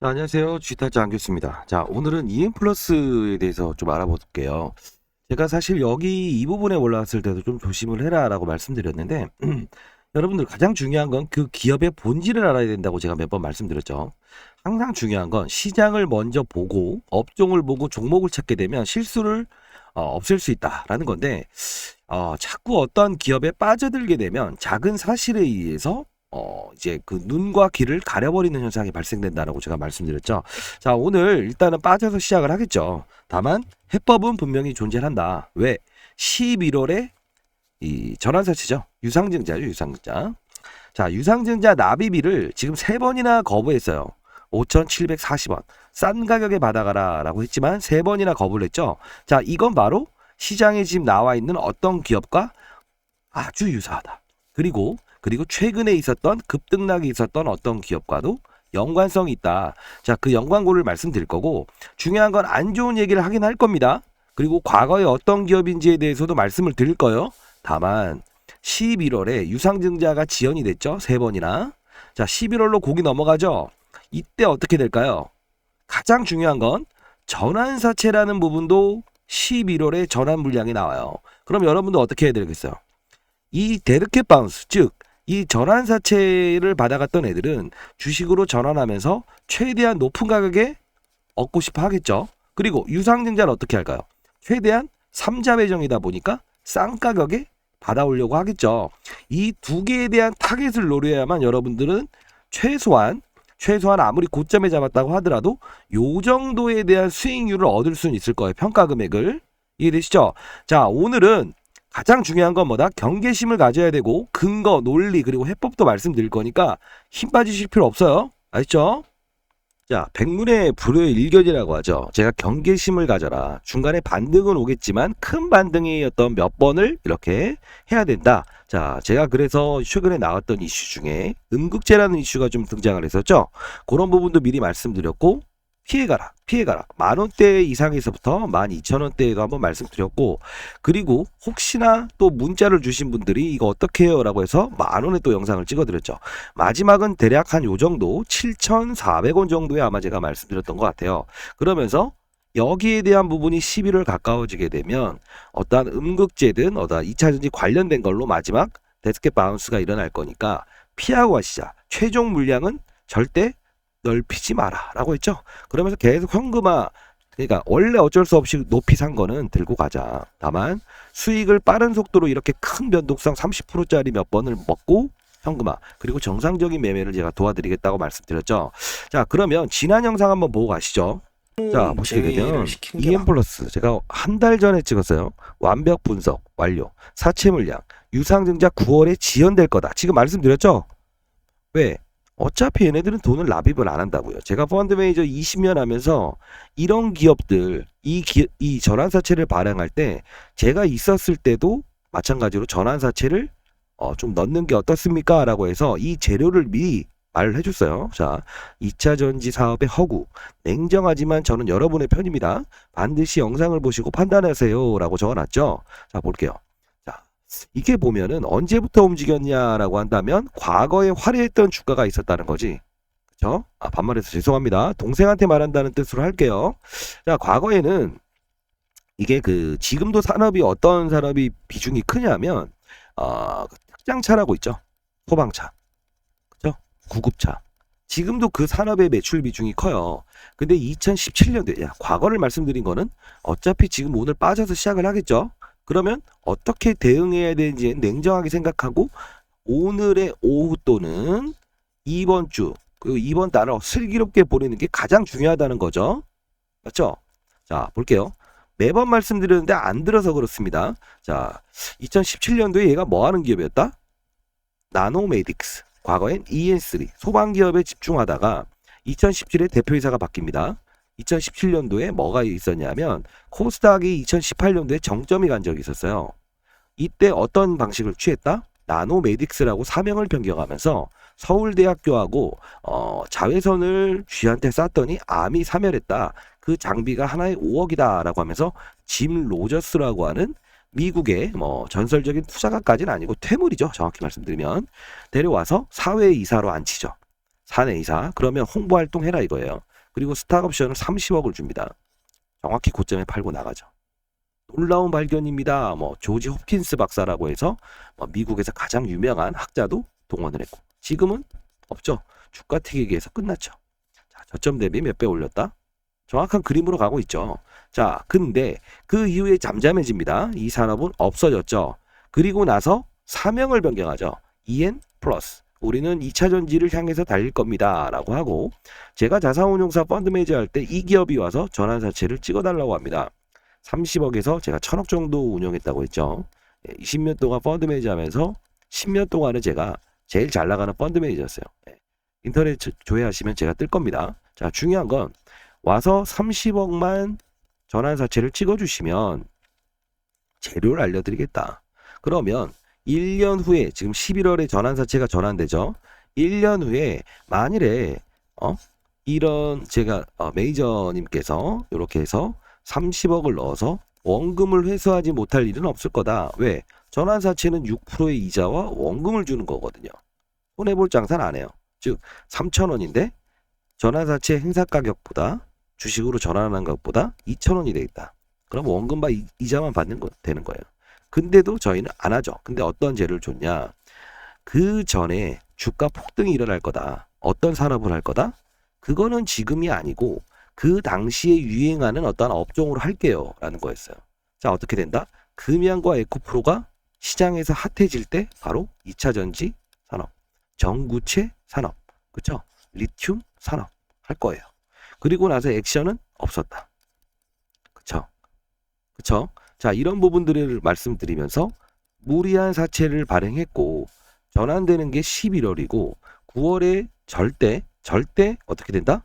자, 안녕하세요. 쥐타짜 안교수입니다. 자, 오늘은 EM 플러스에 대해서 좀 알아볼게요. 제가 사실 여기 이 부분에 올라왔을 때도 좀 조심을 해라라고 말씀드렸는데, 여러분들 가장 중요한 건 그 기업의 본질을 알아야 된다고 제가 몇 번 말씀드렸죠. 항상 중요한 건 시장을 먼저 보고, 업종을 보고 종목을 찾게 되면 실수를 없앨 수 있다라는 건데, 자꾸 어떤 기업에 빠져들게 되면 작은 사실에 의해서 이제 그 눈과 귀를 가려버리는 현상이 발생된다라고 제가 말씀드렸죠. 자, 오늘 일단은 빠져서 시작을 하겠죠. 다만 해법은 분명히 존재한다. 왜? 11월에 이 전환사치죠. 유상증자죠, 유상증자. 자, 유상증자 납입일을 지금 3번이나 거부했어요. 5,740원. 싼 가격에 받아가라 라고 했지만 3번이나 거부를 했죠. 자, 이건 바로 시장에 지금 나와 있는 어떤 기업과 아주 유사하다. 그리고 최근에 있었던 급등락이 있었던 어떤 기업과도 연관성이 있다. 자, 그 연관고를 말씀드릴 거고, 중요한 건 안 좋은 얘기를 하긴 할 겁니다. 그리고 과거에 어떤 기업인지에 대해서도 말씀을 드릴 거예요. 다만 11월에 유상증자가 지연이 됐죠. 3번이나. 자, 11월로 곡이 넘어가죠. 이때 어떻게 될까요? 가장 중요한 건 전환사채라는 부분도 11월에 전환 물량이 나와요. 그럼 여러분도 어떻게 해야 되겠어요? 이 데드캣 바운스, 즉 이 전환사채를 받아갔던 애들은 주식으로 전환하면서 최대한 높은 가격에 얻고 싶어 하겠죠. 그리고 유상증자는 어떻게 할까요? 최대한 3자 배정이다 보니까 싼 가격에 받아오려고 하겠죠. 이 두 개에 대한 타겟을 노려야만 여러분들은 최소한 아무리 고점에 잡았다고 하더라도 요 정도에 대한 수익률을 얻을 수는 있을 거예요. 평가 금액을. 이해되시죠? 자, 오늘은 가장 중요한 건 뭐다? 경계심을 가져야 되고 근거, 논리 그리고 해법도 말씀드릴 거니까 힘 빠지실 필요 없어요. 아시죠? 자, 백문의 불여일견이라고 하죠. 제가 경계심을 가져라. 중간에 반등은 오겠지만 큰 반등이 어떤 몇 번을 이렇게 해야 된다. 자, 제가 그래서 최근에 나왔던 이슈 중에 음극재라는 이슈가 좀 등장을 했었죠. 그런 부분도 미리 말씀드렸고 피해가라. 10,000원대 이상에서부터 12,000원대에도 한번 말씀드렸고, 그리고 혹시나 또 문자를 주신 분들이 이거 어떻게 해요? 라고 해서 10,000원에 또 영상을 찍어드렸죠. 마지막은 대략 한 요 정도 7,400원 정도에 아마 제가 말씀드렸던 것 같아요. 그러면서 여기에 대한 부분이 11월 가까워지게 되면 어떠한 음극재든 어떠한 2차전지 관련된 걸로 마지막 데스켓 바운스가 일어날 거니까 피하고 가시자. 최종 물량은 절대 넓히지 마라 라고 했죠. 그러면서 계속 현금화, 그러니까 원래 어쩔 수 없이 높이 산 거는 들고 가자. 다만 수익을 빠른 속도로 이렇게 큰 변동성 30%짜리 몇 번을 먹고 현금화, 그리고 정상적인 매매를 제가 도와드리겠다고 말씀드렸죠. 자, 그러면 지난 영상 한번 보고 가시죠. 자, 보시게 되면 EM 플러스 제가 한 달 전에 찍었어요. 완벽 분석 완료. 사채 물량 유상증자 9월에 지연될 거다. 지금 말씀드렸죠. 왜? 어차피 얘네들은 돈을 납입을 안 한다고요. 제가 펀드 매니저 20년 하면서 이런 기업들, 이 전환사채를 발행할 때 제가 있었을 때도 마찬가지로 전환사채를 좀 넣는 게 어떻습니까? 라고 해서 이 재료를 미리 말을 해줬어요. 자, 2차 전지 사업의 허구. 냉정하지만 저는 여러분의 편입니다. 반드시 영상을 보시고 판단하세요. 라고 적어놨죠. 자, 볼게요. 이게 보면은 언제부터 움직였냐라고 한다면 과거에 화려했던 주가가 있었다는 거지. 그쵸? 반말해서 죄송합니다. 동생한테 말한다는 뜻으로 할게요. 자, 과거에는 이게 지금도 산업이 어떤 산업이 비중이 크냐면 특장차라고 있죠. 소방차. 그죠? 구급차. 지금도 그 산업의 매출 비중이 커요. 근데 2017년도에 과거를 말씀드린 거는 어차피 지금 오늘 빠져서 시작을 하겠죠. 그러면 어떻게 대응해야 되는지 냉정하게 생각하고 오늘의 오후 또는 이번 주 그리고 이번 달을 슬기롭게 보내는 게 가장 중요하다는 거죠. 맞죠? 자, 볼게요. 매번 말씀드렸는데 안 들어서 그렇습니다. 자, 2017년도에 얘가 뭐 하는 기업이었다? 나노메딕스. 과거엔 EN3 소방기업에 집중하다가 2017에 대표이사가 바뀝니다. 2017년도에 뭐가 있었냐면 코스닥이 2018년도에 정점이 간 적이 있었어요. 이때 어떤 방식을 취했다? 나노메딕스라고 사명을 변경하면서 서울대학교하고 자외선을 쥐한테 쐈더니 암이 사멸했다. 그 장비가 하나에 5억이다 라고 하면서 짐 로저스라고 하는 미국의 전설적인 투자가까지는 아니고 퇴물이죠. 정확히 말씀드리면 데려와서 사회 이사로 앉히죠. 사내 이사. 그러면 홍보 활동 해라 이거예요. 그리고 스탁옵션을 30억을 줍니다. 정확히 고점에 팔고 나가죠. 놀라운 발견입니다. 뭐 조지 홉킨스 박사라고 해서 미국에서 가장 유명한 학자도 동원을 했고, 지금은 없죠. 주가 튀기기에서 끝났죠. 자, 저점 대비 몇 배 올렸다. 정확한 그림으로 가고 있죠. 자, 근데 그 이후에 잠잠해집니다. 이 산업은 없어졌죠. 그리고 나서 사명을 변경하죠. EN 플러스. 우리는 2차 전지를 향해서 달릴 겁니다. 라고 하고, 제가 자산운용사 펀드 매니저 할 때 이 기업이 와서 전환사채를 찍어달라고 합니다. 30억에서 제가 1000억 정도 운영했다고 했죠. 20년 동안 펀드 매니저 하면서 10년 동안은 제가 제일 잘 나가는 펀드 매니저였어요. 인터넷 조회하시면 제가 뜰 겁니다. 자, 중요한 건 와서 30억만 전환사채를 찍어주시면 재료를 알려드리겠다. 그러면 1년 후에, 지금 11월에 전환사채가 전환되죠. 1년 후에 만일에 이런 제가 매니저님께서 이렇게 해서 30억을 넣어서 원금을 회수하지 못할 일은 없을 거다. 왜? 전환사채는 6%의 이자와 원금을 주는 거거든요. 손해볼 장사는 안 해요. 즉 3,000원인데 전환사채 행사가격보다 주식으로 전환하는 것보다 2,000원이 되겠다. 그럼 원금과 이자만 되는 거예요. 근데도 저희는 안 하죠. 근데 어떤 재료를 줬냐? 그 전에 주가 폭등이 일어날 거다. 어떤 산업을 할 거다? 그거는 지금이 아니고 그 당시에 유행하는 어떤 업종으로 할게요. 라는 거였어요. 자, 어떻게 된다? 금양과 에코프로가 시장에서 핫해질 때 바로 2차 전지 산업, 전구체 산업, 그쵸? 리튬 산업 할 거예요. 그리고 나서 액션은 없었다. 그쵸? 그쵸? 자, 이런 부분들을 말씀드리면서 무리한 사채를 발행했고 전환되는 게 11월이고 9월에 절대 어떻게 된다?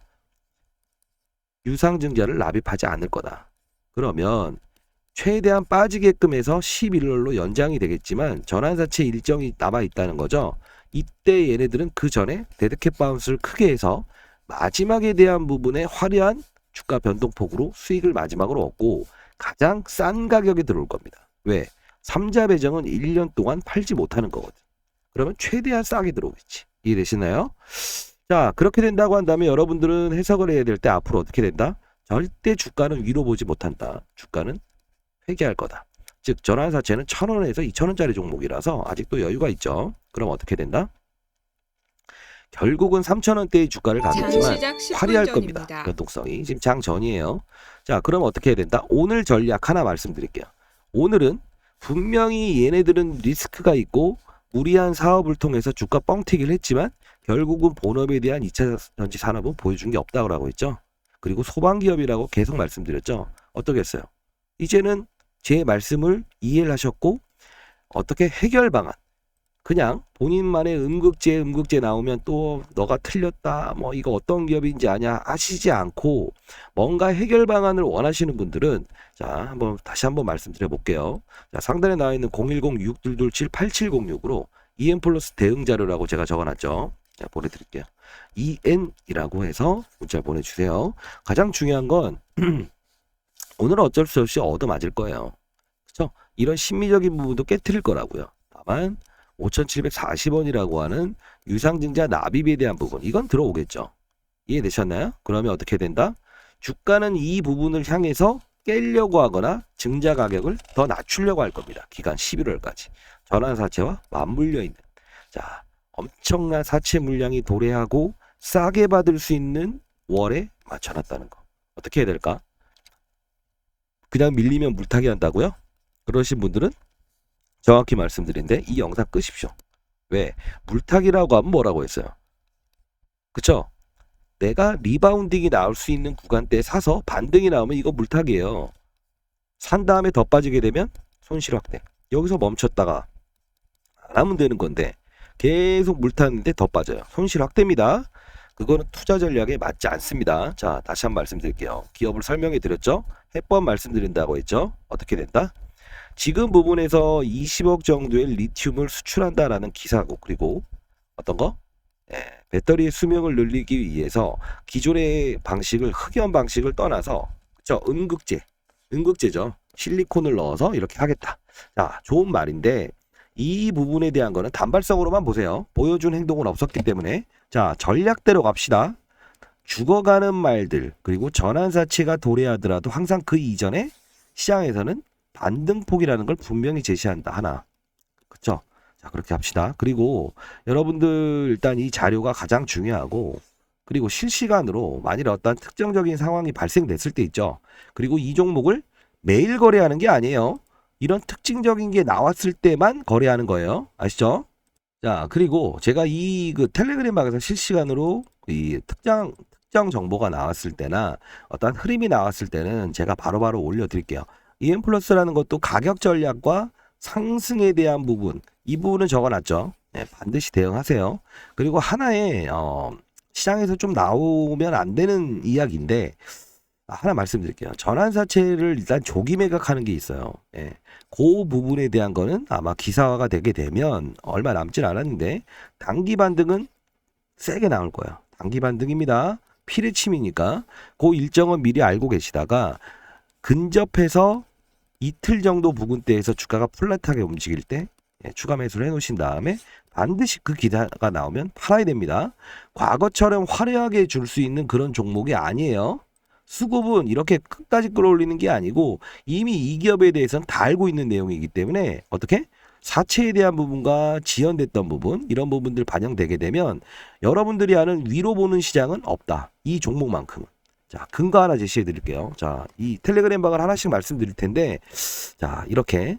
유상증자를 납입하지 않을 거다. 그러면 최대한 빠지게끔 해서 11월로 연장이 되겠지만 전환사채 일정이 남아있다는 거죠. 이때 얘네들은 그 전에 데드캣 바운스를 크게 해서 마지막에 대한 부분에 화려한 주가 변동폭으로 수익을 마지막으로 얻고 가장 싼 가격에 들어올 겁니다. 왜? 3자 배정은 1년 동안 팔지 못하는 거거든. 그러면 최대한 싸게 들어오겠지. 이해되시나요? 자, 그렇게 된다고 한다면 여러분들은 해석을 해야 될 때 앞으로 어떻게 된다? 절대 주가는 위로 보지 못한다. 주가는 회귀할 거다. 즉 전환사채는 1,000원에서 2,000원짜리 종목이라서 아직도 여유가 있죠. 그럼 어떻게 된다? 결국은 3,000원대의 주가를 가겠지만 화려할 겁니다. 변동성이. 지금 장 전이에요. 자, 그럼 어떻게 해야 된다? 오늘 전략 하나 말씀드릴게요. 오늘은 분명히 얘네들은 리스크가 있고 무리한 사업을 통해서 주가 뻥튀기를 했지만 결국은 본업에 대한 2차 전지 산업은 보여준 게 없다고 했죠. 그리고 소방기업이라고 계속 말씀드렸죠. 어떻게 했어요? 이제는 제 말씀을 이해를 하셨고 어떻게 해결 방안, 그냥 본인만의 음극재 나오면 또 너가 틀렸다, 뭐 이거 어떤 기업인지 아냐 하시지 않고 뭔가 해결 방안을 원하시는 분들은 자, 다시 한번 말씀드려 볼게요. 자, 상단에 나와 있는 010-6127-8706으로 EN플러스 대응 자료라고 제가 적어놨죠. 자, 보내드릴게요. EN이라고 해서 문자 보내주세요. 가장 중요한 건 오늘은 어쩔 수 없이 얻어맞을 거예요. 그렇죠? 이런 심리적인 부분도 깨트릴 거라고요. 다만 5,740원이라고 하는 유상증자 납입에 대한 부분, 이건 들어오겠죠. 이해되셨나요? 그러면 어떻게 된다? 주가는 이 부분을 향해서 깨려고 하거나 증자 가격을 더 낮추려고 할 겁니다. 기간 11월까지. 전환사채와 맞물려 있는. 자, 엄청난 사채 물량이 도래하고 싸게 받을 수 있는 월에 맞춰놨다는 거. 어떻게 해야 될까? 그냥 밀리면 물타기 한다고요? 그러신 분들은 정확히 말씀드린데 이 영상 끄십시오. 왜? 물타기라고 하면 뭐라고 했어요? 그쵸? 내가 리바운딩이 나올 수 있는 구간대에 사서 반등이 나오면 이거 물타기예요. 산 다음에 더 빠지게 되면 손실 확대. 여기서 멈췄다가 안 하면 되는 건데 계속 물탔는데 더 빠져요. 손실 확대입니다. 그거는 투자 전략에 맞지 않습니다. 자, 다시 한번 말씀드릴게요. 기업을 설명해 드렸죠? 해법 말씀드린다고 했죠? 어떻게 된다? 지금 부분에서 20억 정도의 리튬을 수출한다라는 기사고, 그리고 어떤 거? 배터리의 수명을 늘리기 위해서 기존의 방식을, 흑연 방식을 떠나서, 그쵸? 음극재죠. 실리콘을 넣어서 이렇게 하겠다. 자, 좋은 말인데 이 부분에 대한 거는 단발성으로만 보세요. 보여준 행동은 없었기 때문에. 자, 전략대로 갑시다. 죽어가는 말들 그리고 전환사채가 도래하더라도 항상 그 이전에 시장에서는 반등폭이라는 걸 분명히 제시한다. 하나. 그쵸? 자, 그렇게 합시다. 그리고 여러분들 일단 이 자료가 가장 중요하고, 그리고 실시간으로 만일 어떤 특정적인 상황이 발생됐을 때 있죠. 그리고 이 종목을 매일 거래하는 게 아니에요. 이런 특징적인 게 나왔을 때만 거래하는 거예요. 아시죠? 자, 그리고 제가 이 그 텔레그램 방에서 실시간으로 이 특정 정보가 나왔을 때나 어떤 흐름이 나왔을 때는 제가 바로바로 올려드릴게요. EM 플러스라는 것도 가격 전략과 상승에 대한 부분, 이 부분은 적어놨죠. 네, 반드시 대응하세요. 그리고 하나의 시장에서 좀 나오면 안 되는 이야기인데 하나 말씀드릴게요. 전환사채를 일단 조기 매각하는 게 있어요. 예. 그 부분에 대한 거는 아마 기사화가 되게 되면 얼마 남진 않았는데 단기 반등은 세게 나올 거예요. 단기 반등입니다. 피레침이니까 그 일정은 미리 알고 계시다가 근접해서 이틀 정도 부근대에서 주가가 플랫하게 움직일 때 추가 매수를 해놓으신 다음에 반드시 그 기사가 나오면 팔아야 됩니다. 과거처럼 화려하게 줄 수 있는 그런 종목이 아니에요. 수급은 이렇게 끝까지 끌어올리는 게 아니고 이미 이 기업에 대해서는 다 알고 있는 내용이기 때문에 어떻게? 사채에 대한 부분과 지연됐던 부분, 이런 부분들 반영되게 되면 여러분들이 아는 위로 보는 시장은 없다. 이 종목만큼은. 자, 근거 하나 제시해 드릴게요. 자, 이 텔레그램 방을 하나씩 말씀드릴 텐데, 자, 이렇게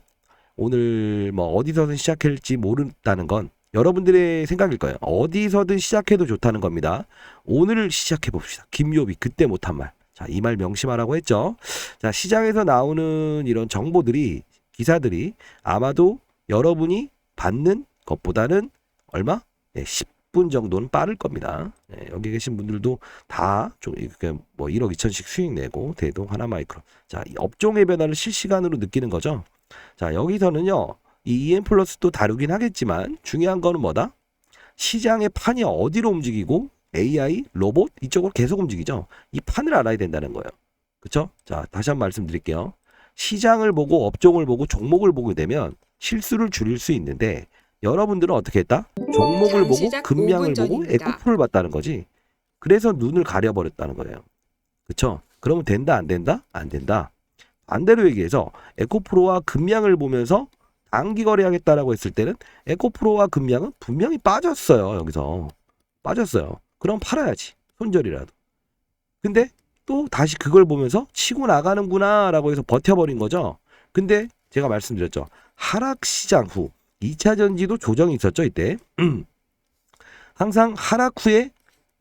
오늘 뭐 어디서든 시작할지 모른다는 건 여러분들의 생각일 거예요. 어디서든 시작해도 좋다는 겁니다. 오늘 시작해 봅시다. 김요비 그때 못한 말. 자, 이 말 명심하라고 했죠. 자, 시장에서 나오는 이런 정보들이, 기사들이 아마도 여러분이 받는 것보다는 얼마? 네, 10분 정도는 빠를 겁니다. 네, 여기 계신 분들도 다 좀 이렇게 뭐 1억 2천씩 수익 내고 대동 하나마이크로. 자, 이 업종의 변화를 실시간으로 느끼는 거죠. 자, 여기서는요. 이 EM 플러스도 다루긴 하겠지만 중요한 거는 뭐다? 시장의 판이 어디로 움직이고 AI, 로봇 이쪽으로 계속 움직이죠. 이 판을 알아야 된다는 거예요. 그렇죠? 자, 다시 한번 말씀드릴게요. 시장을 보고 업종을 보고 종목을 보게 되면 실수를 줄일 수 있는데 여러분들은 어떻게 했다? 종목을 보고 금량을 보고 에코프로를 봤다는 거지. 그래서 눈을 가려버렸다는 거예요. 그렇죠? 그러면 된다 안 된다? 안 된다. 반대로 얘기해서 에코프로와 금량을 보면서 단기 거래하겠다라고 했을 때는 에코프로와 금량은 분명히 빠졌어요. 여기서 빠졌어요. 그럼 팔아야지. 손절이라도. 근데 또 다시 그걸 보면서 치고 나가는구나 라고 해서 버텨버린 거죠. 근데 제가 말씀드렸죠. 하락 시장 후 2차 전지도 조정이 있었죠. 이때. 항상 하락 후에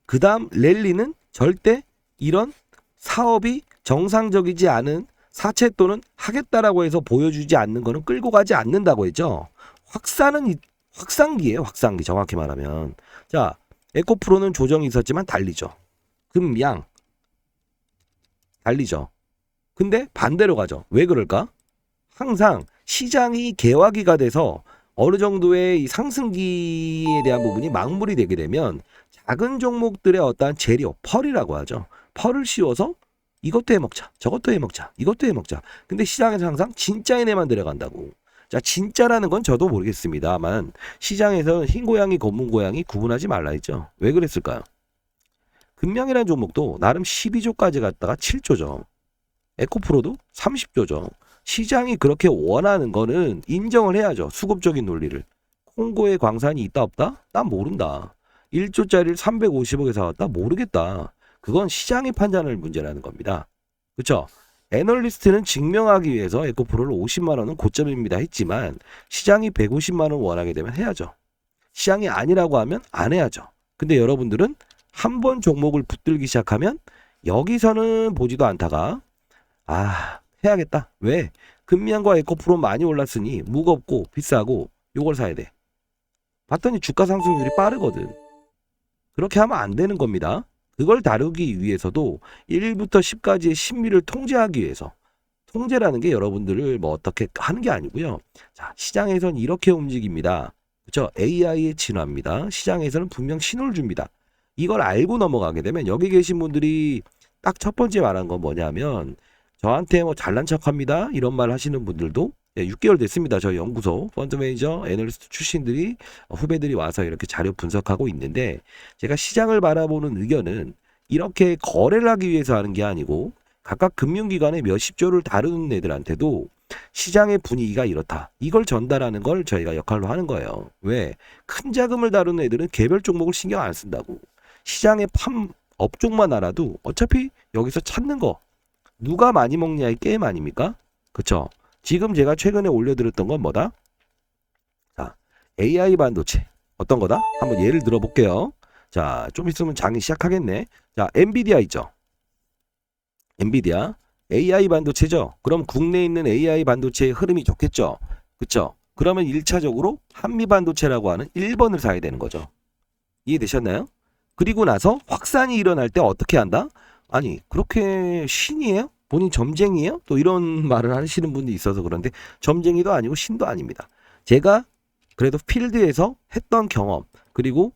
그 다음 랠리는 절대 이런 사업이 정상적이지 않은 사채 또는 하겠다라고 해서 보여주지 않는 거는 끌고 가지 않는다고 했죠. 확산기예요. 확산기 정확히 말하면. 자, 에코프로는 조정이 있었지만 달리죠. 금양 달리죠. 근데 반대로 가죠. 왜 그럴까? 항상 시장이 개화기가 돼서 어느 정도의 이 상승기에 대한 부분이 막물이 되게 되면 작은 종목들의 어떠한 재료, 펄이라고 하죠. 펄을 씌워서 이것도 해먹자, 저것도 해먹자, 이것도 해먹자. 근데 시장에서 항상 진짜인에만 들어간다고. 자, 진짜라는 건 저도 모르겠습니다만 시장에서 흰 고양이, 검은 고양이 구분하지 말라 했죠. 왜 그랬을까요? 금명이라는 종목도 나름 12조까지 갔다가 7조죠. 에코프로도 30조죠. 시장이 그렇게 원하는 거는 인정을 해야죠. 수급적인 논리를. 콩고에 광산이 있다 없다? 난 모른다. 1조짜리를 350억에 사왔다? 모르겠다. 그건 시장이 판단할 문제라는 겁니다. 그렇죠? 애널리스트는 증명하기 위해서 에코프로를 50만 원은 고점입니다 했지만 시장이 150만 원 원하게 되면 해야죠. 시장이 아니라고 하면 안 해야죠. 근데 여러분들은 한 번 종목을 붙들기 시작하면 여기서는 보지도 않다가 해야겠다. 왜? 금양과 에코프로 많이 올랐으니 무겁고 비싸고 요걸 사야 돼. 봤더니 주가 상승률이 빠르거든. 그렇게 하면 안 되는 겁니다. 그걸 다루기 위해서도 1부터 10까지의 심리를 통제하기 위해서, 통제라는 게 여러분들을 뭐 어떻게 하는 게 아니고요. 자, 시장에선 이렇게 움직입니다. 그렇죠? AI의 진화입니다. 시장에서는 분명 신호를 줍니다. 이걸 알고 넘어가게 되면 여기 계신 분들이 딱 첫 번째 말한 건 뭐냐면 저한테 뭐 잘난 척합니다 이런 말 하시는 분들도 6개월 됐습니다. 저희 연구소 펀드 매니저 애널리스트 출신들이 후배들이 와서 이렇게 자료 분석하고 있는데 제가 시장을 바라보는 의견은 이렇게 거래를 하기 위해서 하는 게 아니고 각각 금융기관의 몇십 조를 다루는 애들한테도 시장의 분위기가 이렇다. 이걸 전달하는 걸 저희가 역할로 하는 거예요. 왜? 큰 자금을 다루는 애들은 개별 종목을 신경 안 쓴다고. 시장의 업종만 알아도 어차피 여기서 찾는 거 누가 많이 먹냐의 게임 아닙니까? 그쵸? 지금 제가 최근에 올려드렸던 건 뭐다? 자, AI 반도체. 어떤 거다? 한번 예를 들어 볼게요. 자, 좀 있으면 장이 시작하겠네. 자, 엔비디아 있죠? 엔비디아. AI 반도체죠? 그럼 국내에 있는 AI 반도체의 흐름이 좋겠죠? 그쵸? 그러면 1차적으로 한미 반도체라고 하는 1번을 사야 되는 거죠. 이해되셨나요? 그리고 나서 확산이 일어날 때 어떻게 한다? 아니, 그렇게 신이에요? 본인 점쟁이에요? 또 이런 말을 하시는 분이 있어서 그런데 점쟁이도 아니고 신도 아닙니다. 제가 그래도 필드에서 했던 경험, 그리고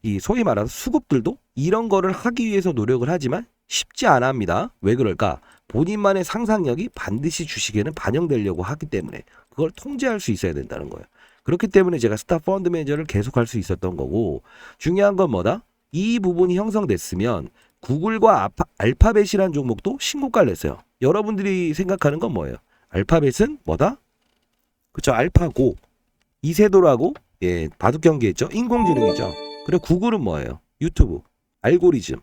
이 소위 말해서 수급들도 이런 거를 하기 위해서 노력을 하지만 쉽지 않아 합니다. 왜 그럴까? 본인만의 상상력이 반드시 주식에는 반영되려고 하기 때문에 그걸 통제할 수 있어야 된다는 거예요. 그렇기 때문에 제가 스타 펀드 매니저를 계속할 수 있었던 거고, 중요한 건 뭐다? 이 부분이 형성됐으면 구글과 알파벳이라는 종목도 신고가를 냈어요. 여러분들이 생각하는 건 뭐예요? 알파벳은 뭐다? 그쵸? 알파고, 이세돌하고 예, 바둑 경기했죠. 인공지능이죠. 그리고 구글은 뭐예요? 유튜브, 알고리즘.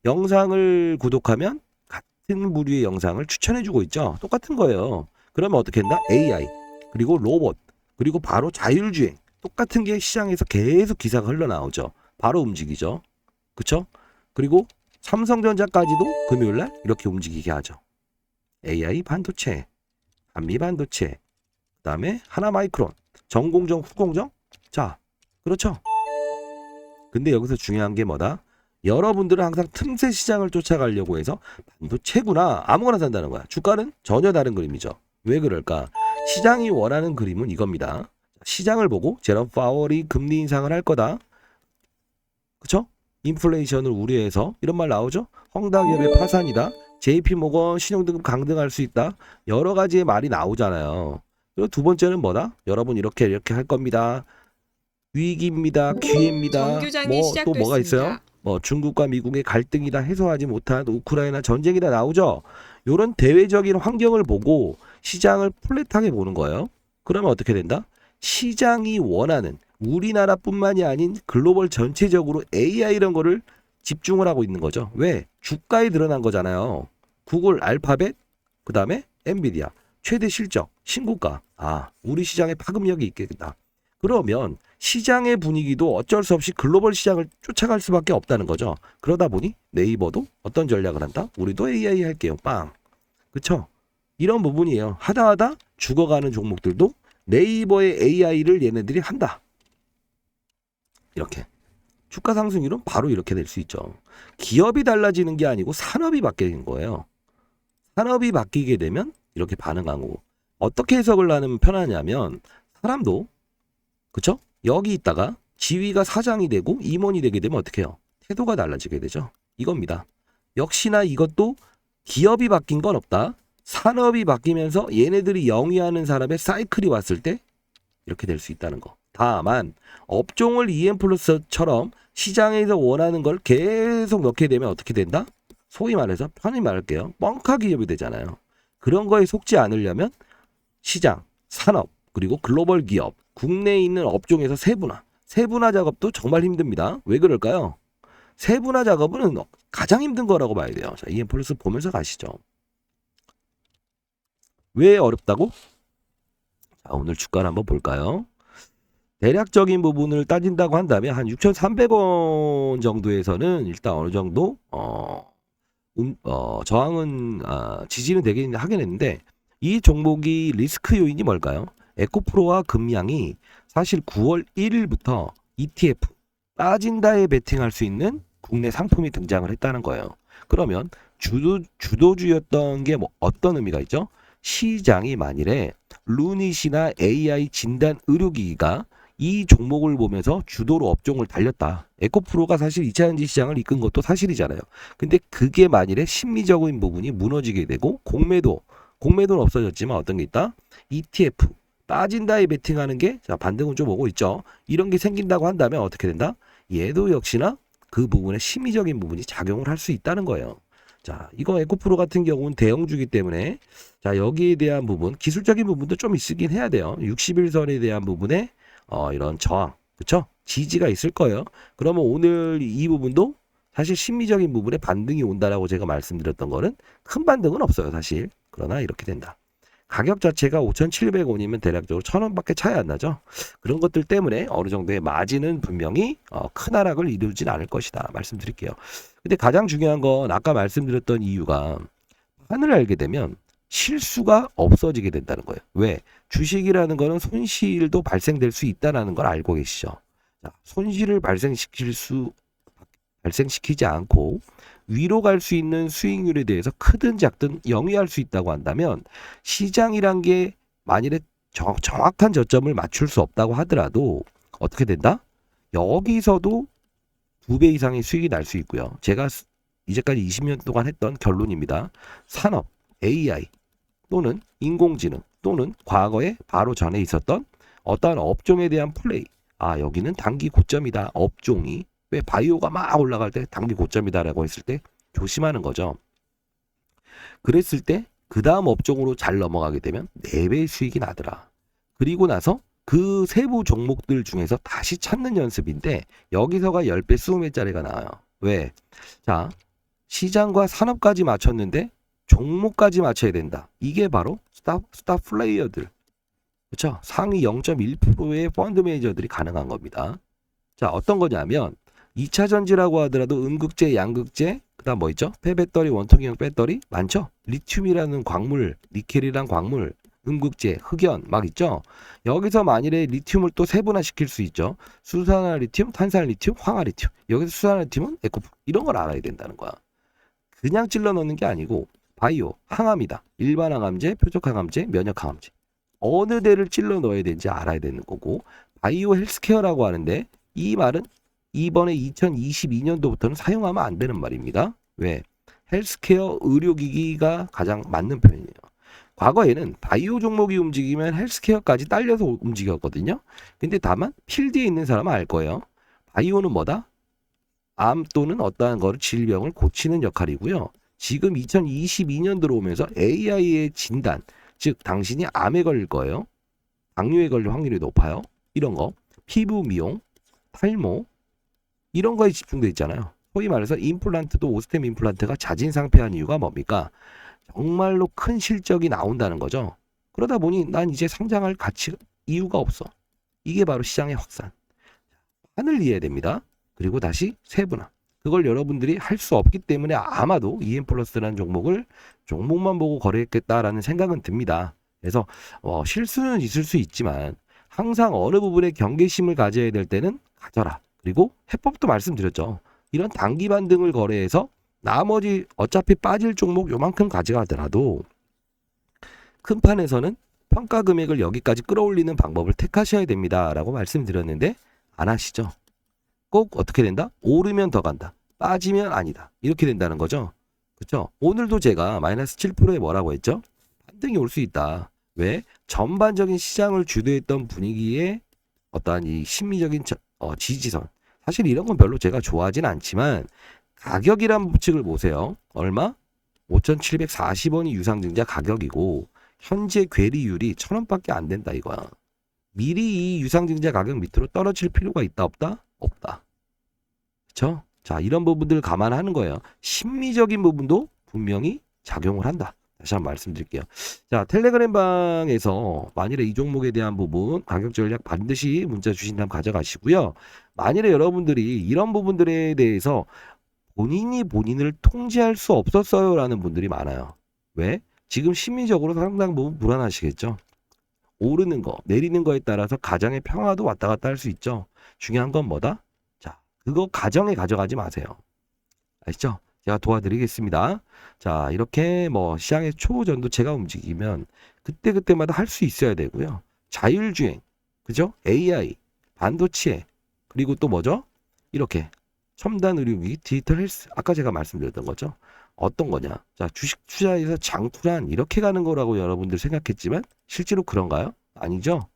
영상을 구독하면 같은 부류의 영상을 추천해주고 있죠. 똑같은 거예요. 그러면 어떻게 한다? AI, 그리고 로봇, 그리고 바로 자율주행. 똑같은 게 시장에서 계속 기사가 흘러나오죠. 바로 움직이죠. 그쵸? 그리고 삼성전자까지도 금요일날 이렇게 움직이게 하죠. AI 반도체, 한미 반도체, 그 다음에 하나마이크론, 전공정, 후공정. 자, 그렇죠. 근데 여기서 중요한 게 뭐다? 여러분들은 항상 틈새 시장을 쫓아가려고 해서 반도체구나 아무거나 산다는 거야. 주가는 전혀 다른 그림이죠. 왜 그럴까? 시장이 원하는 그림은 이겁니다. 시장을 보고 제롬 파월이 금리 인상을 할 거다. 그쵸? 인플레이션을 우려해서 이런 말 나오죠? 헝다기업의 파산이다. JP모건 신용등급 강등할 수 있다. 여러 가지의 말이 나오잖아요. 그리고 두 번째는 뭐다? 여러분 이렇게 할 겁니다. 위기입니다. 기회입니다. 정규장이 뭐 또 뭐가 있어요? 시작됐습니다. 뭐 중국과 미국의 갈등이다, 해소하지 못한 우크라이나 전쟁이다 나오죠. 이런 대외적인 환경을 보고 시장을 플랫하게 보는 거예요. 그러면 어떻게 된다? 시장이 원하는 우리나라뿐만이 아닌 글로벌 전체적으로 AI 이런 거를 집중을 하고 있는 거죠. 왜? 주가에 드러난 거잖아요. 구글, 알파벳, 그 다음에 엔비디아 최대 실적, 신고가. 아, 우리 시장에 파급력이 있겠다. 그러면 시장의 분위기도 어쩔 수 없이 글로벌 시장을 쫓아갈 수밖에 없다는 거죠. 그러다 보니 네이버도 어떤 전략을 한다? 우리도 AI 할게요. 빵. 그쵸? 이런 부분이에요. 하다 죽어가는 종목들도 네이버의 AI를 얘네들이 한다. 이렇게. 주가 상승률은 바로 이렇게 될 수 있죠. 기업이 달라지는 게 아니고 산업이 바뀌는 거예요. 산업이 바뀌게 되면 이렇게 반응하고. 어떻게 해석을 하면 편하냐면 사람도 그쵸? 여기 있다가 지위가 사장이 되고 임원이 되게 되면 어떻게 해요? 태도가 달라지게 되죠. 이겁니다. 역시나 이것도 기업이 바뀐 건 없다. 산업이 바뀌면서 얘네들이 영위하는 사람의 사이클이 왔을 때 이렇게 될 수 있다는 거. 다만 업종을 EM플러스처럼 시장에서 원하는 걸 계속 넣게 되면 어떻게 된다? 소위 말해서 편히 말할게요. 뻥카 기업이 되잖아요. 그런 거에 속지 않으려면 시장, 산업, 그리고 글로벌 기업, 국내에 있는 업종에서 세분화 작업도 정말 힘듭니다. 왜 그럴까요? 세분화 작업은 가장 힘든 거라고 봐야 돼요. 자, EM플러스 보면서 가시죠. 왜 어렵다고? 자, 오늘 주가를 한번 볼까요? 대략적인 부분을 따진다고 한다면 한 6,300원 정도에서는 일단 어느 정도 저항은 지지는 되긴 하긴 했는데 이 종목이 리스크 요인이 뭘까요? 에코프로와 금양이 사실 9월 1일부터 ETF 빠진다에 베팅할 수 있는 국내 상품이 등장을 했다는 거예요. 그러면 주도주였던 게 뭐 어떤 의미가 있죠? 시장이 만일에 루닛이나 AI 진단 의료기기가 이 종목을 보면서 주도로 업종을 달렸다. 에코프로가 사실 2차전지 시장을 이끈 것도 사실이잖아요. 근데 그게 만일에 심리적인 부분이 무너지게 되고 공매도는 없어졌지만 어떤 게 있다? ETF 빠진다에 베팅하는 게 자, 반등은 좀 오고 있죠. 이런 게 생긴다고 한다면 어떻게 된다? 얘도 역시나 그 부분에 심리적인 부분이 작용을 할 수 있다는 거예요. 자, 이거 에코프로 같은 경우는 대형주기 때문에 자, 여기에 대한 부분, 기술적인 부분도 좀 있긴 해야 돼요. 60일선에 대한 부분에 이런 저항, 그쵸? 지지가 있을 거예요. 그러면 오늘 이 부분도 사실 심리적인 부분에 반등이 온다라고 제가 말씀드렸던 거는 큰 반등은 없어요, 사실. 그러나 이렇게 된다. 가격 자체가 5,700원이면 대략적으로 1,000원밖에 차이 안 나죠. 그런 것들 때문에 어느 정도의 마진은 분명히 큰 하락을 이루진 않을 것이다 말씀드릴게요. 근데 가장 중요한 건 아까 말씀드렸던 이유가 판을 알게 되면 실수가 없어지게 된다는 거예요. 왜? 주식이라는 거는 손실도 발생될 수 있다는 걸 알고 계시죠. 자, 손실을 발생시키지 않고 위로 갈 수 있는 수익률에 대해서 크든 작든 영위할 수 있다고 한다면 시장이란 게 만일에 정확한 저점을 맞출 수 없다고 하더라도 어떻게 된다? 여기서도 2배 이상의 수익이 날 수 있고요. 제가 이제까지 20년 동안 했던 결론입니다. 산업, AI 또는 인공지능 또는 과거에 바로 전에 있었던 어떠한 업종에 대한 플레이. 아, 여기는 단기 고점이다. 업종이. 왜 바이오가 막 올라갈 때 단기 고점이다라고 했을 때 조심하는 거죠. 그랬을 때 그 다음 업종으로 잘 넘어가게 되면 4배의 수익이 나더라. 그리고 나서 그 세부 종목들 중에서 다시 찾는 연습인데 여기서가 10배, 20배짜리가 나와요. 왜? 자, 시장과 산업까지 맞췄는데 종목까지 맞춰야 된다. 이게 바로 스타 플레이어들. 그렇죠? 상위 0.1%의 펀드 매니저들이 가능한 겁니다. 자, 어떤 거냐면 2차 전지라고 하더라도 음극재, 양극재, 그다음 뭐 있죠? 폐배터리, 원통형 배터리 많죠? 리튬이라는 광물, 니켈이란 광물, 음극재, 흑연 막 있죠? 여기서 만일에 리튬을 또 세분화시킬 수 있죠. 수산화 리튬, 탄산 리튬, 황화 리튬. 여기서 수산화 리튬은 에코프 이런 걸 알아야 된다는 거야. 그냥 찔러 넣는 게 아니고 바이오, 항암이다. 일반 항암제, 표적 항암제, 면역 항암제. 어느 데를 찔러 넣어야 되는지 알아야 되는 거고 바이오 헬스케어라고 하는데 이 말은 이번에 2022년도부터는 사용하면 안 되는 말입니다. 왜? 헬스케어 의료기기가 가장 맞는 표현이에요. 과거에는 바이오 종목이 움직이면 헬스케어까지 딸려서 움직였거든요. 근데 다만 필드에 있는 사람은 알 거예요. 바이오는 뭐다? 암 또는 어떠한 거를 질병을 고치는 역할이고요. 지금 2022년 들어오면서 AI의 진단, 즉 당신이 암에 걸릴 거예요. 당뇨에 걸릴 확률이 높아요. 이런 거, 피부 미용, 탈모 이런 거에 집중돼 있잖아요. 소위 말해서 임플란트도 오스템 임플란트가 자진상폐한 이유가 뭡니까? 정말로 큰 실적이 나온다는 거죠. 그러다 보니 난 이제 상장할 이유가 없어. 이게 바로 시장의 확산. 판을 이해해야 됩니다. 그리고 다시 세분화. 그걸 여러분들이 할 수 없기 때문에 아마도 EM플러스라는 종목만 보고 거래했겠다라는 생각은 듭니다. 그래서 실수는 있을 수 있지만 항상 어느 부분에 경계심을 가져야 될 때는 가져라. 그리고 해법도 말씀드렸죠. 이런 단기 반등을 거래해서 나머지 어차피 빠질 종목 요만큼 가져가더라도 큰 판에서는 평가 금액을 여기까지 끌어올리는 방법을 택하셔야 됩니다. 라고 말씀드렸는데 안 하시죠. 꼭 어떻게 된다? 오르면 더 간다. 빠지면 아니다. 이렇게 된다는 거죠. 그렇죠? 오늘도 제가 마이너스 7%에 뭐라고 했죠? 반등이 올 수 있다. 왜? 전반적인 시장을 주도했던 분위기에 어떠한 이 심리적인 지지선. 사실 이런 건 별로 제가 좋아하진 않지만 가격이란 법칙을 보세요. 얼마? 5,740원이 유상증자 가격이고 현재 괴리율이 1,000원밖에 안 된다 이거야. 미리 이 유상증자 가격 밑으로 떨어질 필요가 있다 없다? 없다. 그렇죠? 자, 이런 부분들을 감안하는 거예요. 심리적인 부분도 분명히 작용을 한다. 다시 한번 말씀드릴게요. 자, 텔레그램 방에서 만일에 이 종목에 대한 부분 가격 전략 반드시 문자 주신다면 가져가시고요. 만일에 여러분들이 이런 부분들에 대해서 본인을 통제할 수 없었어요 라는 분들이 많아요. 왜? 지금 심리적으로 상당 부분 불안하시겠죠. 오르는 거, 내리는 거에 따라서 가정의 평화도 왔다 갔다 할 수 있죠. 중요한 건 뭐다? 자, 그거 가정에 가져가지 마세요. 아시죠? 제가 도와드리겠습니다. 자, 이렇게 시장의 초전도체가 움직이면 그때그때마다 할 수 있어야 되고요. 자율주행, 그죠? AI, 반도체, 그리고 또 뭐죠? 이렇게 첨단 의료기, 디지털 헬스, 아까 제가 말씀드렸던 거죠. 어떤 거냐? 자, 주식 투자에서 장투란 이렇게 가는 거라고 여러분들 생각했지만 실제로 그런가요? 아니죠.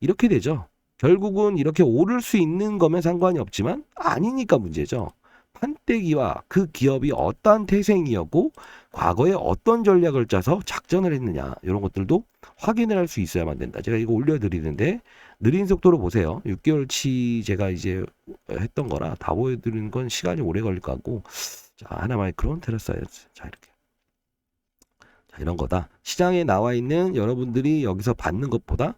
이렇게 되죠. 결국은 이렇게 오를 수 있는 거면 상관이 없지만 아니니까 문제죠. 판때기와 그 기업이 어떠한 태생이었고 과거에 어떤 전략을 짜서 작전을 했느냐 이런 것들도 확인을 할 수 있어야만 된다. 제가 이거 올려드리는데 느린 속도로 보세요. 6개월치 제가 이제 했던 거라 다 보여드리는 건 시간이 오래 걸릴 것 같고, 자 하나마이크론 테라사이언스, 자 이렇게, 자 이런 거다. 시장에 나와 있는 여러분들이 여기서 받는 것보다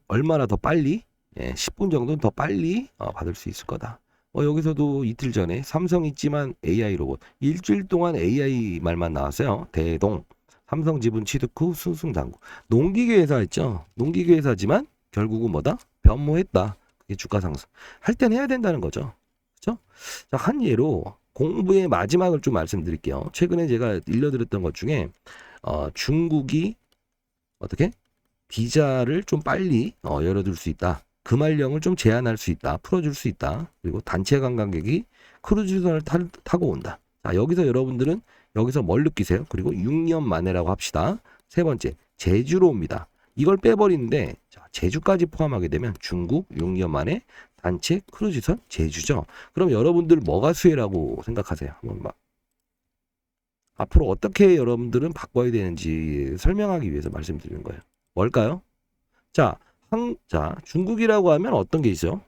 얼마나 더 빨리, 10분 정도는 더 빨리 받을 수 있을 거다. 여기서도 이틀 전에 삼성 있지만 AI 로봇, 일주일 동안 AI 말만 나왔어요. 대동, 삼성 지분 취득 후 승승장구. 농기계 회사였죠. 농기계 회사지만 결국은 뭐다? 변모했다. 그게 주가 상승. 할 땐 해야 된다는 거죠. 그렇죠? 자, 한 예로 공부의 마지막을 좀 말씀드릴게요. 최근에 제가 일러드렸던 것 중에 중국이 어떻게 비자를 좀 빨리 열어둘 수 있다. 금할령을 좀 제한할 수 있다. 풀어줄 수 있다. 그리고 단체 관광객이 크루즈선을 타고 온다. 자, 여기서 여러분들은 여기서 뭘 느끼세요? 그리고 6년 만에라고 합시다. 세 번째, 제주로 옵니다. 이걸 빼버리는데, 자, 제주까지 포함하게 되면 중국 6년 만에 단체 크루즈선 제주죠. 그럼 여러분들 뭐가 수혜라고 생각하세요? 한번 막 앞으로 어떻게 여러분들은 바꿔야 되는지 설명하기 위해서 말씀드리는 거예요. 뭘까요? 자, 중국이라고 하면 어떤 게 있어요?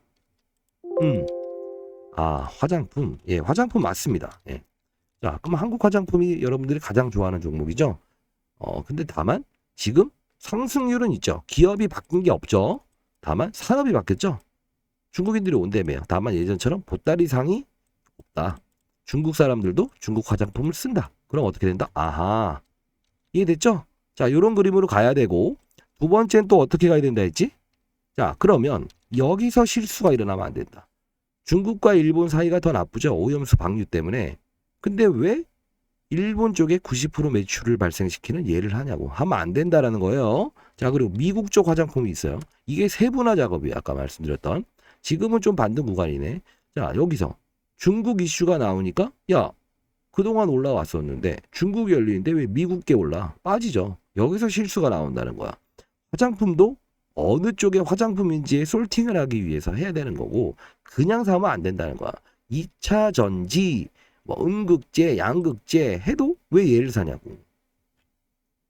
화장품. 예, 화장품 맞습니다. 예. 자, 그럼 한국 화장품이 여러분들이 가장 좋아하는 종목이죠? 근데 다만 지금 상승률은 있죠. 기업이 바뀐 게 없죠. 다만 산업이 바뀌었죠. 중국인들이 온다며요. 다만 예전처럼 보따리상이 없다. 중국 사람들도 중국 화장품을 쓴다. 그럼 어떻게 된다? 아하. 이해됐죠? 자, 요런 그림으로 가야 되고, 두 번째는 또 어떻게 가야 된다 했지? 자, 그러면 여기서 실수가 일어나면 안 된다. 중국과 일본 사이가 더 나쁘죠. 오염수 방류 때문에. 근데 왜 일본 쪽에 90% 매출을 발생시키는 예를 하냐고. 하면 안 된다라는 거예요. 자, 그리고 미국 쪽 화장품이 있어요. 이게 세분화 작업이에요. 아까 말씀드렸던. 지금은 좀 반등 구간이네. 자, 여기서 중국 이슈가 나오니까, 야, 그동안 올라왔었는데 중국이 열리는데 왜 미국계 올라? 빠지죠. 여기서 실수가 나온다는 거야. 화장품도 어느 쪽의 화장품인지에 솔팅을 하기 위해서 해야 되는 거고, 그냥 사면 안 된다는 거야. 2차 전지, 뭐 음극재, 양극재 해도 왜 얘를 사냐고.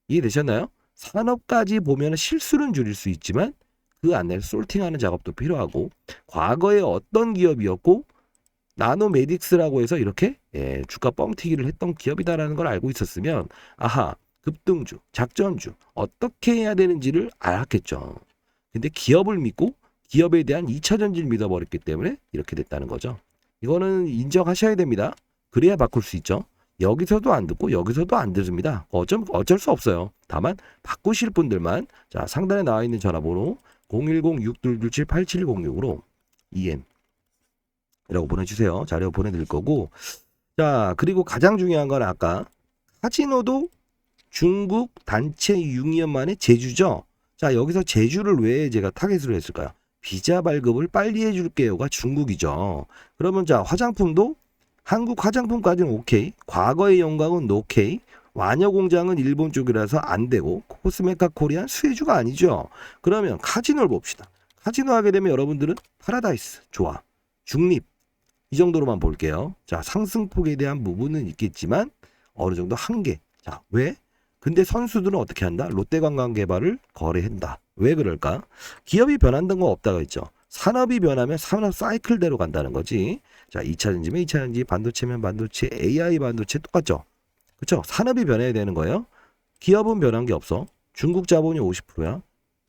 이해되셨나요? 산업까지 보면 실수는 줄일 수 있지만 그 안에 솔팅하는 작업도 필요하고, 과거에 어떤 기업이었고 나노메딕스라고 해서 이렇게 주가 뻥튀기를 했던 기업이다라는 걸 알고 있었으면, 아하, 급등주, 작전주 어떻게 해야 되는지를 알았겠죠. 근데 기업을 믿고 기업에 대한 2차 전지를 믿어버렸기 때문에 이렇게 됐다는 거죠. 이거는 인정하셔야 됩니다. 그래야 바꿀 수 있죠. 여기서도 안 듣고 여기서도 안 들습니다. 어쩔 수 없어요. 다만 바꾸실 분들만, 자, 상단에 나와 있는 전화번호 010-6227-8706으로 EM 이라고 보내주세요. 자료 보내드릴 거고, 자, 그리고 가장 중요한 건 아까 카지노도 중국 단체 6년 만에 제주죠. 자, 여기서 제주를 왜 제가 타겟으로 했을까요? 비자 발급을 빨리 해줄게요가 중국이죠. 그러면 자, 화장품도 한국 화장품까지는 오케이, 과거의 영광은 오케이, 와녀 공장은 일본 쪽이라서 안 되고, 코스메카 코리안 수혜주가 아니죠. 그러면 카지노를 봅시다. 카지노 하게 되면 여러분들은 파라다이스 좋아, 중립 이 정도로만 볼게요. 자, 상승폭에 대한 부분은 있겠지만 어느 정도 한계. 자, 왜? 근데 선수들은 어떻게 한다? 롯데관광개발을 거래한다. 왜 그럴까? 기업이 변한다는 건 없다고 했죠. 산업이 변하면 산업 사이클대로 간다는 거지. 자, 2차 전지면 2차 전지, 반도체면 반도체, AI 반도체 똑같죠. 그렇죠? 산업이 변해야 되는 거예요. 기업은 변한 게 없어. 중국 자본이 50%야.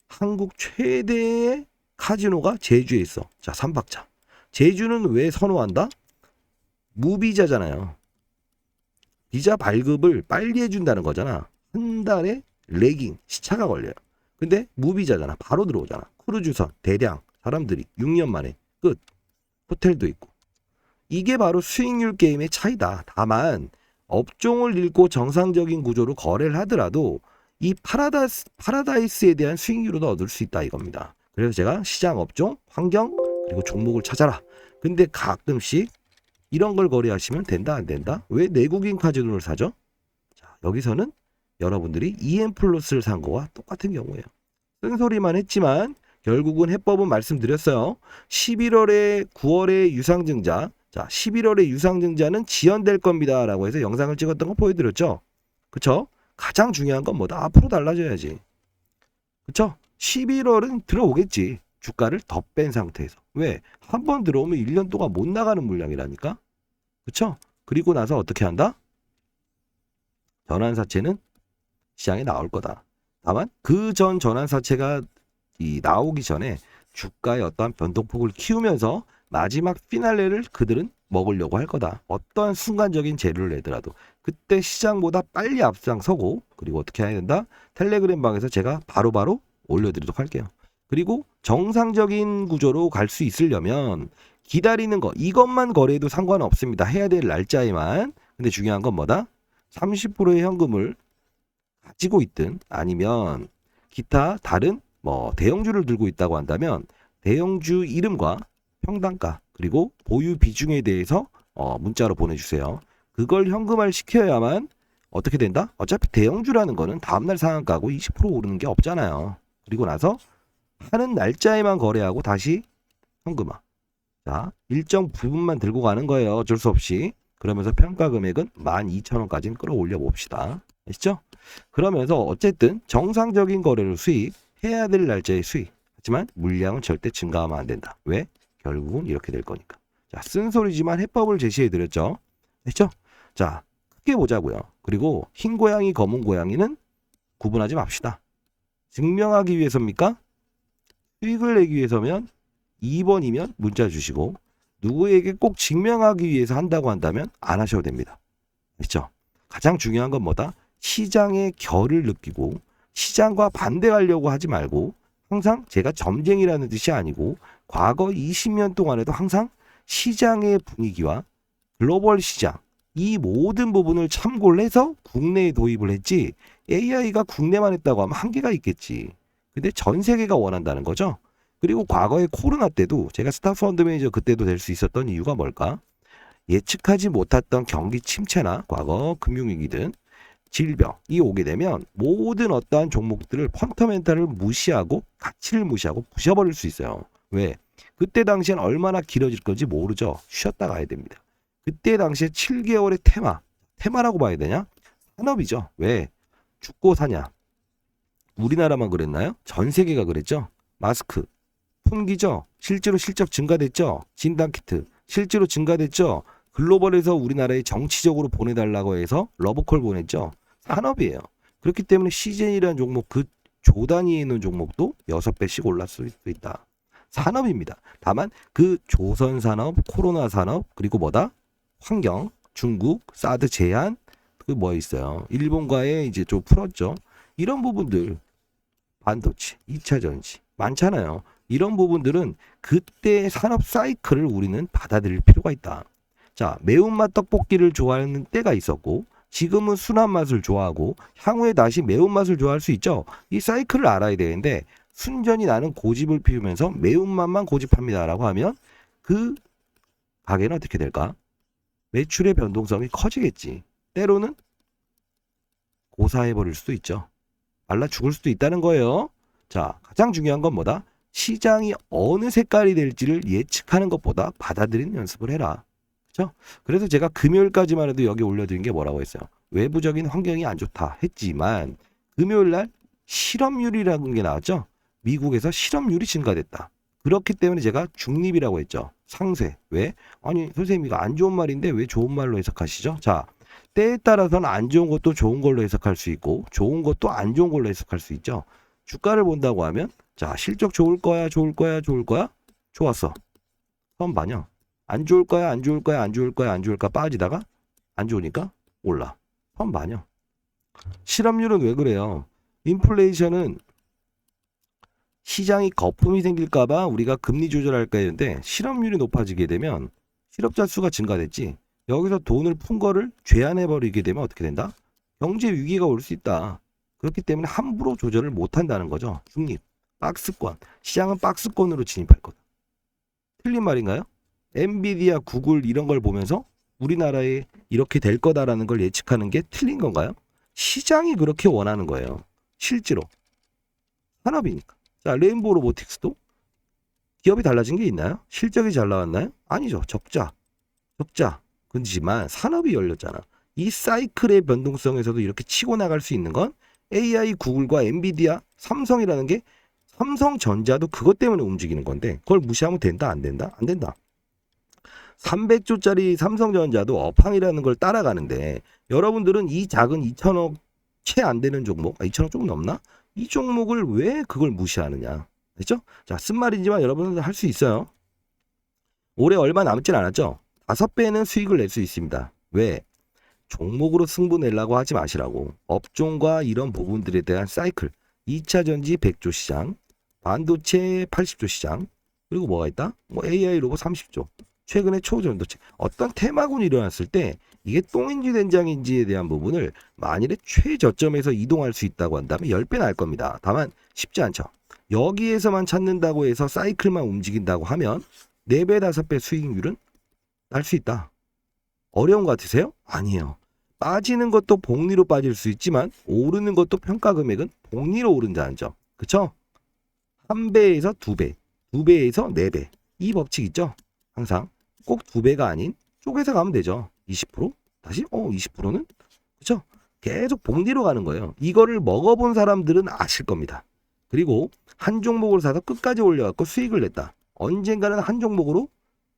한국 최대의 카지노가 제주에 있어. 자, 3박자. 제주는 왜 선호한다? 무비자잖아요. 비자 발급을 빨리 해준다는 거잖아. 한 달에 레깅, 시차가 걸려요. 근데 무비자잖아. 바로 들어오잖아. 크루즈선, 대량, 사람들이 6년 만에 끝. 호텔도 있고. 이게 바로 수익률 게임의 차이다. 다만 업종을 잃고 정상적인 구조로 거래를 하더라도 이 파라다이스에 대한 수익률을 얻을 수 있다 이겁니다. 그래서 제가 시장, 업종, 환경, 그리고 종목을 찾아라. 근데 가끔씩 이런 걸 거래하시면 된다 안 된다? 왜 내국인 카지노를 사죠? 자, 여기서는 여러분들이 EM플러스를 산 거와 똑같은 경우예요. 쓴소리만 했지만 결국은 해법은 말씀드렸어요. 11월에 9월에 유상증자, 자, 11월에 유상증자는 지연될 겁니다. 라고 해서 영상을 찍었던 거 보여드렸죠. 그쵸? 가장 중요한 건 뭐다? 앞으로 달라져야지. 그쵸? 11월은 들어오겠지. 주가를 더 뺀 상태에서. 왜? 한 번 들어오면 1년 동안 못 나가는 물량이라니까. 그쵸? 그리고 나서 어떻게 한다? 전환사채는 시장에 나올 거다. 다만 그 전 전환사채가 나오기 전에 주가의 어떠한 변동폭을 키우면서 마지막 피날레를 그들은 먹으려고 할 거다. 어떠한 순간적인 재료를 내더라도 그때 시장보다 빨리 앞장서고, 그리고 어떻게 해야 된다? 텔레그램 방에서 제가 바로바로 올려드리도록 할게요. 그리고 정상적인 구조로 갈 수 있으려면 기다리는 거, 이것만 거래해도 상관없습니다. 해야 될 날짜에만. 근데 중요한 건 뭐다? 30%의 현금을 가지고 있든 아니면 기타 다른 뭐 대형주를 들고 있다고 한다면 대형주 이름과 평단가 그리고 보유 비중에 대해서 문자로 보내주세요. 그걸 현금화를 시켜야만 어떻게 된다? 어차피 대형주라는 거는 다음날 상한가고 20% 오르는 게 없잖아요. 그리고 나서 하는 날짜에만 거래하고 다시 현금화. 자, 일정 부분만 들고 가는 거예요. 어쩔 수 없이. 그러면서 평가 금액은 12,000원까지는 끌어올려 봅시다. 아시죠? 그러면서 어쨌든 정상적인 거래를 수익해야 될 날짜의 수익. 하지만 물량은 절대 증가하면 안 된다. 왜? 결국은 이렇게 될 거니까. 자, 쓴소리지만 해법을 제시해 드렸죠. 됐죠? 자, 크게 보자고요. 그리고 흰 고양이, 검은 고양이는 구분하지 맙시다. 증명하기 위해서입니까? 수익을 내기 위해서면 2번이면 문자 주시고, 누구에게 꼭 증명하기 위해서 한다고 한다면 안 하셔도 됩니다. 그렇죠? 가장 중요한 건 뭐다? 시장의 결을 느끼고 시장과 반대하려고 하지 말고, 항상 제가 점쟁이라는 뜻이 아니고 과거 20년 동안에도 항상 시장의 분위기와 글로벌 시장 이 모든 부분을 참고를 해서 국내에 도입을 했지, AI가 국내만 했다고 하면 한계가 있겠지. 근데 전 세계가 원한다는 거죠. 그리고 과거의 코로나 때도 제가 스타프 펀드 매니저 그때도 될 수 있었던 이유가 뭘까? 예측하지 못했던 경기 침체나 과거 금융위기든 질병이 오게 되면 모든 어떠한 종목들을 펀더멘탈을 무시하고 가치를 무시하고 부셔버릴 수 있어요. 왜? 그때 당시엔 얼마나 길어질 건지 모르죠. 쉬었다 가야 됩니다. 그때 당시에 7개월의 테마라고 봐야 되냐? 산업이죠. 왜? 죽고 사냐? 우리나라만 그랬나요? 전 세계가 그랬죠. 마스크, 풍기죠. 실제로 실적 증가됐죠. 진단키트 실제로 증가됐죠. 글로벌에서 우리나라에 정치적으로 보내달라고 해서 러브콜 보냈죠. 산업이에요. 그렇기 때문에 시젠이라는 종목, 그 조 단위에 있는 종목도 6배씩 올랐을 수 있다. 산업입니다. 다만 그 조선 산업, 코로나 산업, 그리고 뭐다? 환경, 중국, 사드 제한, 그 뭐 있어요. 일본과의 이제 좀 풀었죠. 이런 부분들, 반도체, 2차 전지 많잖아요. 이런 부분들은 그때 산업 사이클을 우리는 받아들일 필요가 있다. 자, 매운맛 떡볶이를 좋아하는 때가 있었고, 지금은 순한 맛을 좋아하고 향후에 다시 매운맛을 좋아할 수 있죠. 이 사이클을 알아야 되는데, 순전히 나는 고집을 피우면서 매운맛만 고집합니다라고 하면 그 가게는 어떻게 될까? 매출의 변동성이 커지겠지. 때로는 고사해버릴 수도 있죠. 말라 죽을 수도 있다는 거예요. 자, 가장 중요한 건 뭐다? 시장이 어느 색깔이 될지를 예측하는 것보다 받아들이는 연습을 해라. 그렇죠? 그래서 제가 금요일까지만 해도 여기 올려드린 게 뭐라고 했어요? 외부적인 환경이 안 좋다 했지만 금요일날 실업률이라는 게 나왔죠? 미국에서 실업률이 증가됐다. 그렇기 때문에 제가 중립이라고 했죠. 상쇄. 왜? 아니 선생님 이거 안 좋은 말인데 왜 좋은 말로 해석하시죠? 자, 때에 따라서는 안 좋은 것도 좋은 걸로 해석할 수 있고 좋은 것도 안 좋은 걸로 해석할 수 있죠. 주가를 본다고 하면 자, 실적 좋을 거야 좋을 거야 좋을 거야? 좋았어. 처음 반영. 안 좋을 거야 안 좋을 거야 안 좋을 거야 안 좋을까 빠지다가 안 좋으니까 올라. 처음 반영. 실업률은 왜 그래요? 인플레이션은 시장이 거품이 생길까봐 우리가 금리 조절할까 했는데 실업률이 높아지게 되면 실업자 수가 증가됐지. 여기서 돈을 푼 거를 죄안해버리게 되면 어떻게 된다? 경제 위기가 올 수 있다. 그렇기 때문에 함부로 조절을 못한다는 거죠. 중립, 박스권. 시장은 박스권으로 진입할 거다. 틀린 말인가요? 엔비디아, 구글 이런 걸 보면서 우리나라에 이렇게 될 거다라는 걸 예측하는 게 틀린 건가요? 시장이 그렇게 원하는 거예요. 실제로. 산업이니까. 자, 레인보우 로보틱스도 기업이 달라진 게 있나요? 실적이 잘 나왔나요? 아니죠. 적자. 적자. 그지만 산업이 열렸잖아. 이 사이클의 변동성에서도 이렇게 치고 나갈 수 있는 건 AI, 구글과 엔비디아, 삼성이라는 게 삼성전자도 그것 때문에 움직이는 건데 그걸 무시하면 된다 안 된다? 안 된다. 300조짜리 삼성전자도 업황이라는 걸 따라가는데 여러분들은 이 작은 2천억 채 안 되는 종목, 2천억 조금 넘나? 이 종목을 왜 그걸 무시하느냐. 됐죠? 자, 쓴말이지만 여러분들 할 수 있어요. 올해 얼마 남진 않았죠? 5배는 수익을 낼 수 있습니다. 왜? 종목으로 승부 내려고 하지 마시라고. 업종과 이런 부분들에 대한 사이클. 2차 전지 100조 시장, 반도체 80조 시장, 그리고 뭐가 있다? 뭐 AI 로봇 30조. 최근에 초전도체. 어떤 테마군이 일어났을 때 이게 똥인지 된장인지에 대한 부분을 만일에 최저점에서 이동할 수 있다고 한다면 10배 나을 겁니다. 다만 쉽지 않죠. 여기에서만 찾는다고 해서 사이클만 움직인다고 하면 4배, 5배 수익률은 날 수 있다. 어려운 것 같으세요? 아니에요. 빠지는 것도 복리로 빠질 수 있지만 오르는 것도 평가 금액은 복리로 오른다는 점. 그쵸? 1배에서 2배, 2배에서 4배. 이 법칙 있죠? 항상 꼭 2배가 아닌 쪼개서 가면 되죠. 20%? 다시 20%는? 그쵸? 계속 복리로 가는 거예요. 이거를 먹어본 사람들은 아실 겁니다. 그리고 한 종목을 사서 끝까지 올려갖고 수익을 냈다. 언젠가는 한 종목으로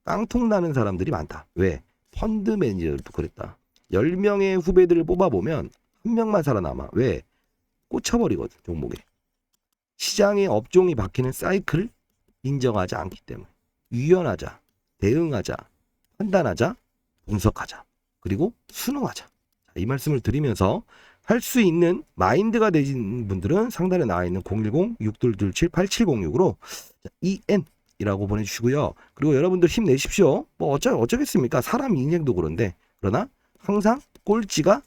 깡통 나는 사람들이 많다. 왜? 펀드 매니저들도 그랬다. 10명의 후배들을 뽑아보면 한 명만 살아남아. 왜? 꽂혀버리거든, 종목에. 시장의 업종이 바뀌는 사이클을 인정하지 않기 때문에. 유연하자, 대응하자, 판단하자, 분석하자, 그리고 순응하자. 이 말씀을 드리면서 할 수 있는 마인드가 되신 분들은 상단에 나와 있는 010-6227-8706으로 EN 이라고 보내주시고요. 그리고 여러분들 힘내십시오. 뭐 어쩌겠습니까? 사람 인생도 그런데 그러나 항상 꼴찌가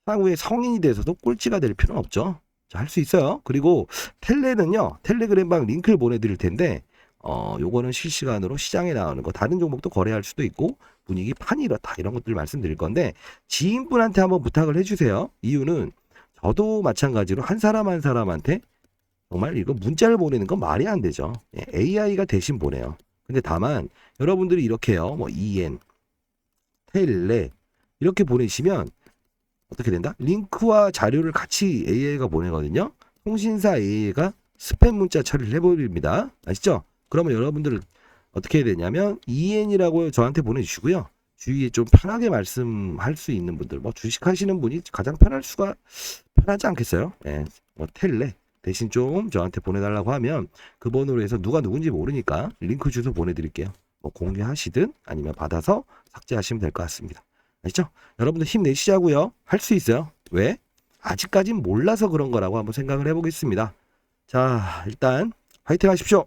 향후에 성인이 돼서도 꼴찌가 될 필요는 없죠. 자, 할 수 있어요. 그리고 텔레는요. 텔레그램방 링크를 보내드릴 텐데 요거는 실시간으로 시장에 나오는 거 다른 종목도 거래할 수도 있고 분위기 판이 이렇다 이런 것들 말씀드릴 건데 지인분한테 한번 부탁을 해주세요. 이유는 저도 마찬가지로 한 사람 한 사람한테 정말 이거 문자를 보내는 건 말이 안 되죠. AI가 대신 보내요. 근데 다만 여러분들이 이렇게요. 뭐 EN, 텔레 이렇게 보내시면 어떻게 된다? 링크와 자료를 같이 AI가 보내거든요. 통신사 AI가 스팸 문자 처리를 해버립니다. 아시죠? 그러면 여러분들은 어떻게 해야 되냐면 EN이라고 저한테 보내주시고요. 주위에 좀 편하게 말씀할 수 있는 분들, 뭐 주식하시는 분이 가장 편하지 않겠어요? 뭐 텔레 대신 좀 저한테 보내달라고 하면 그 번호로 해서 누가 누군지 모르니까 링크 주소 보내드릴게요. 뭐 공유하시든 아니면 받아서 삭제하시면 될 것 같습니다. 아시죠? 여러분들 힘내시자고요. 할 수 있어요. 왜? 아직까진 몰라서 그런 거라고 한번 생각을 해보겠습니다. 자, 일단 화이팅 하십시오.